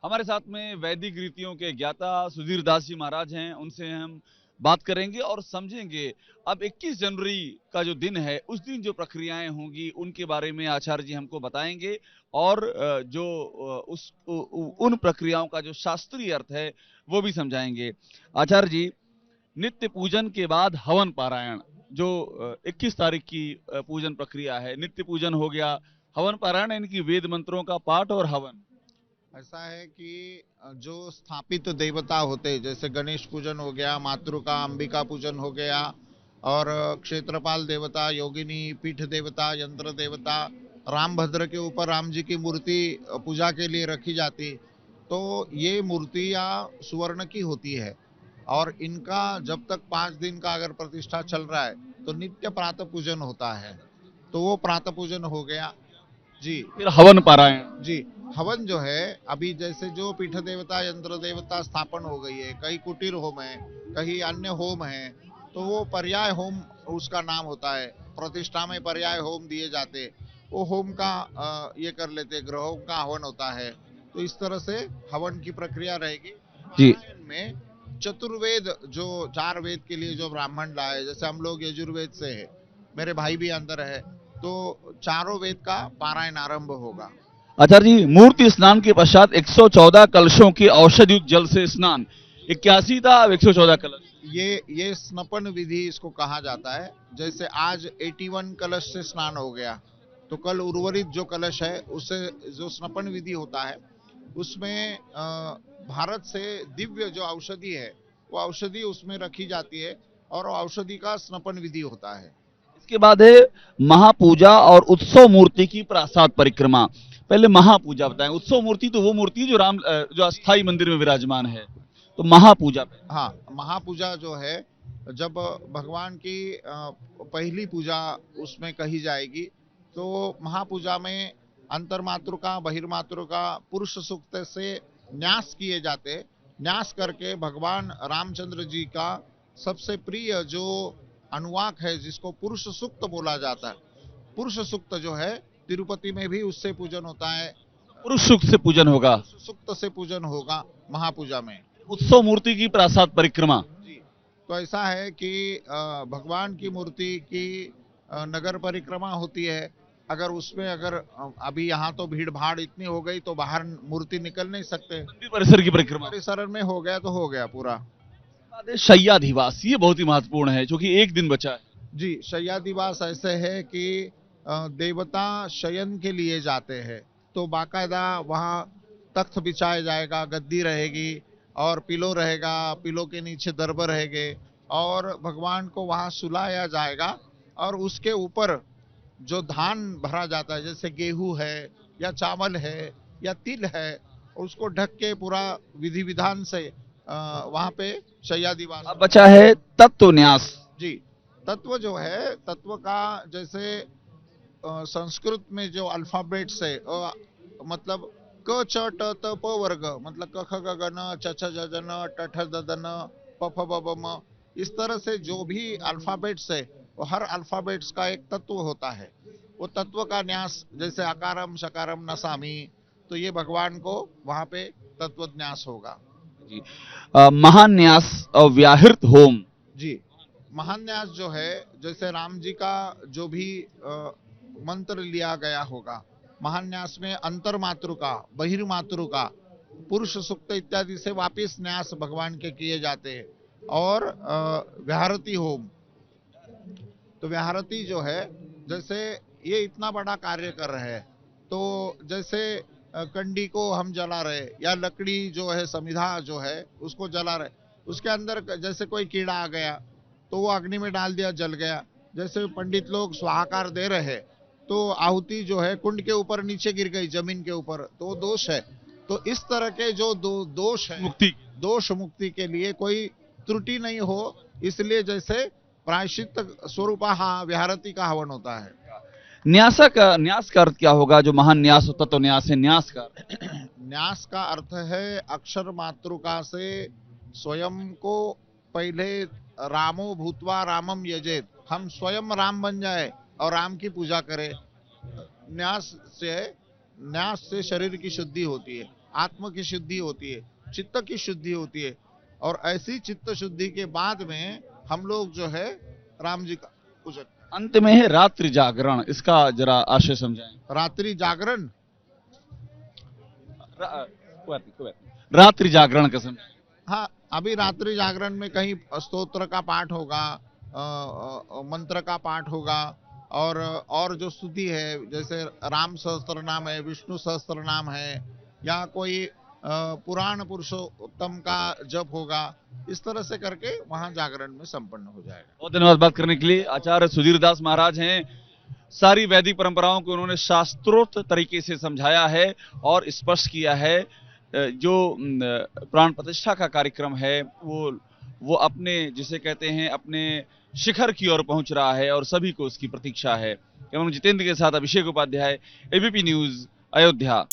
हमारे साथ में वैदिक रीतियों के ज्ञाता सुधीर दास जी महाराज हैं। उनसे हम बात करेंगे और समझेंगे अब 21 जनवरी का जो दिन है उस दिन जो प्रक्रियाएं होंगी उनके बारे में आचार्य जी हमको बताएंगे। और जो उन प्रक्रियाओं का जो शास्त्रीय अर्थ है वो भी समझाएंगे। आचार्य जी, नित्य पूजन के बाद हवन पारायण जो 21 तारीख की पूजन प्रक्रिया है, नित्य पूजन हो गया, हवन पारायण इनकी वेद मंत्रों का पाठ और हवन। ऐसा है कि जो स्थापित देवता होते, जैसे गणेश पूजन हो गया, मातृका अंबिका पूजन हो गया, और क्षेत्रपाल देवता, योगिनी, पीठ देवता, यंत्र देवता, राम भद्र के ऊपर राम जी की मूर्ति पूजा के लिए रखी जाती। तो ये मूर्तियाँ सुवर्ण की होती है और इनका जब तक 5 दिन का अगर प्रतिष्ठा चल रहा है तो नित्य प्रातः पूजन होता है। तो वो प्रातः पूजन हो गया जी। फिर हवन पारायण। जी, हवन जो है, अभी जैसे जो पीठ देवता, यंत्र देवता स्थापन हो गई है, कहीं कुटीर होम है, कहीं अन्य होम है, तो वो पर्याय होम उसका नाम होता है। प्रतिष्ठा में पर्याय होम दिए जाते, वो होम का ये कर लेते, ग्रहों का हवन होता है। तो इस तरह से हवन की प्रक्रिया रहेगी। जी। पारायण में चतुर्वेद, जो 4 वेद के लिए जो ब्राह्मण लाए, जैसे हम लोग यजुर्वेद से है, मेरे भाई भी अंदर है, तो चारों वेद का पारायण आरंभ होगा। आचार्य जी, मूर्ति स्नान के पश्चात 114 कलशों के औषध युक्त जल से स्नान। 81 था, अब 114 कलश। ये स्नपन विधि इसको कहा जाता है। जैसे आज 81 कलश से स्नान हो गया, तो कल उर्वरित जो कलश है उससे जो स्नपन विधि होता है, उसमें भारत से दिव्य जो औषधि है वो औषधि उसमें रखी जाती है और औषधि का स्नपन विधि होता है। इसके बाद है महापूजा और उत्सव मूर्ति की प्रासाद परिक्रमा। पहले महापूजा बताएं। उत्सव मूर्ति तो वो मूर्ति है जो जो अस्थाई मंदिर में विराजमान है, तो महापूजा पे। हाँ, महापूजा जो है, जब भगवान की पहली पूजा उसमें कही जाएगी, तो महापूजा में अंतर्मातृका, बहिर्मातृका, पुरुष सूक्त से न्यास किए जाते। न्यास करके भगवान रामचंद्र जी का सबसे प्रिय जो अनुवाक है, जिसको पुरुष सूक्त बोला जाता है, पुरुष सूक्त जो है, तिरुपति में भी उससे पूजन होता है। पुरुष सूक्त से पूजन होगा। पुरुष सूक्त से पूजन होगा महापूजा में। उत्सव मूर्ति की प्रासाद परिक्रमा। जी, तो ऐसा है कि भगवान की मूर्ति की नगर परिक्रमा होती है। अगर उसमें अगर अभी यहाँ तो भीड़ भाड़ इतनी हो गई तो बाहर मूर्ति निकल नहीं सकते, मंदिर परिसर की परिक्रमा। परिसर में हो गया तो हो गया पूरा। बाद है शय्याधिवास, ये बहुत ही महत्वपूर्ण है क्योंकि एक दिन बचा है। जी, शय्या दिवस ऐसे है कि देवता शयन के लिए जाते हैं, तो बाकायदा वहाँ तख्त बिछाया जाएगा, गद्दी रहेगी और पिलो रहेगा, पिलो के नीचे दरब रहेंगे, और भगवान को वहाँ सुलाया जाएगा। और उसके ऊपर जो धान भरा जाता है, जैसे गेहूं है या चावल है या तिल है, उसको ढक के पूरा विधि विधान से वहाँ पे शय्या दिवस। अब बचा है तत्व न्यास। जी, तत्व जो है, तत्व का जैसे संस्कृत में जो अल्फाबेट्स है, मतलब क छ ट त प वर्ग, मतलब क ख ग घ न छ छ ज ज न ट ठ द द न प फ ब ब म, इस तरह से जो भी अल्फाबेट्स है, वो हर अल्फाबेट्स का एक तत्व होता है। वो तत्व का न्यास, जैसे अकारम शकारम नसामी, तो ये भगवान को वहां पे तत्व न्यास होगा। जी। महान्यास और व्याहृत होम। जी, महान्यास जो है, जैसे राम जी का जो भी मंत्र लिया गया होगा, महान्यास में अंतर मातृका, बहिर्मातृका, पुरुष सूक्त इत्यादि से वापिस न्यास भगवान के किए जाते हैं। और व्याहृति होम, तो व्याहृति जो है, जैसे ये इतना बड़ा कार्य कर रहे हैं, तो जैसे कंडी को हम जला रहे, या लकड़ी जो है, समिधा जो है, उसको जला रहे, उसके अंदर जैसे कोई कीड़ा आ गया तो वो अग्नि में डाल दिया, जल गया। जैसे पंडित लोग स्वाहाकार दे रहे हैं, तो आहुति जो है कुंड के ऊपर नीचे गिर गई जमीन के ऊपर, तो दोष है। तो इस तरह के जो दोष है, मुक्ति। दोष मुक्ति के लिए कोई त्रुटि नहीं हो, इसलिए जैसे प्रायश्चित स्वरूप व्याहृति का हवन होता है। न्यास का अर्थ क्या होगा? जो महान्यास होता तो न्यास है, न्यास का न्यास का अर्थ है अक्षर मातृका से स्वयं को पहले रामो भूतवा रामम यजेत, हम स्वयं राम बन जाए और राम की पूजा करें। न्यास से न्यास से शरीर की शुद्धि होती है। आत्म की शुद्धि होती है, चित्त की शुद्धि होती है। और ऐसी चित्त शुद्धि के बाद में हम लोग जो है राम जी का पूजन। अंत में है रात्रि जागरण, इसका जरा आशय समझाएं। रात्रि जागरण, रात्रि जागरण का समझाएं। हाँ, अभी रात्रि जागरण में कहीं स्तोत्र का पाठ होगा, मंत्र का पाठ होगा, और जो स्तुति है, जैसे राम सहस्त्र नाम है, विष्णु सहस्त्र नाम है, या कोई पुराण पुरुषोत्तम का जप होगा, इस तरह से करके वहां जागरण में संपन्न हो जाएगा। बहुत धन्यवाद बात करने के लिए। आचार्य सुधीर दास महाराज हैं। सारी वैदिक परंपराओं को उन्होंने शास्त्रोक्त तरीके से समझाया है और स्पष्ट किया है। जो प्राण प्रतिष्ठा का कार्यक्रम है वो अपने, जिसे कहते हैं, अपने शिखर की ओर पहुंच रहा है और सभी को उसकी प्रतीक्षा है। एवं जितेंद्र के साथ अभिषेक उपाध्याय, एबीपी न्यूज, अयोध्या।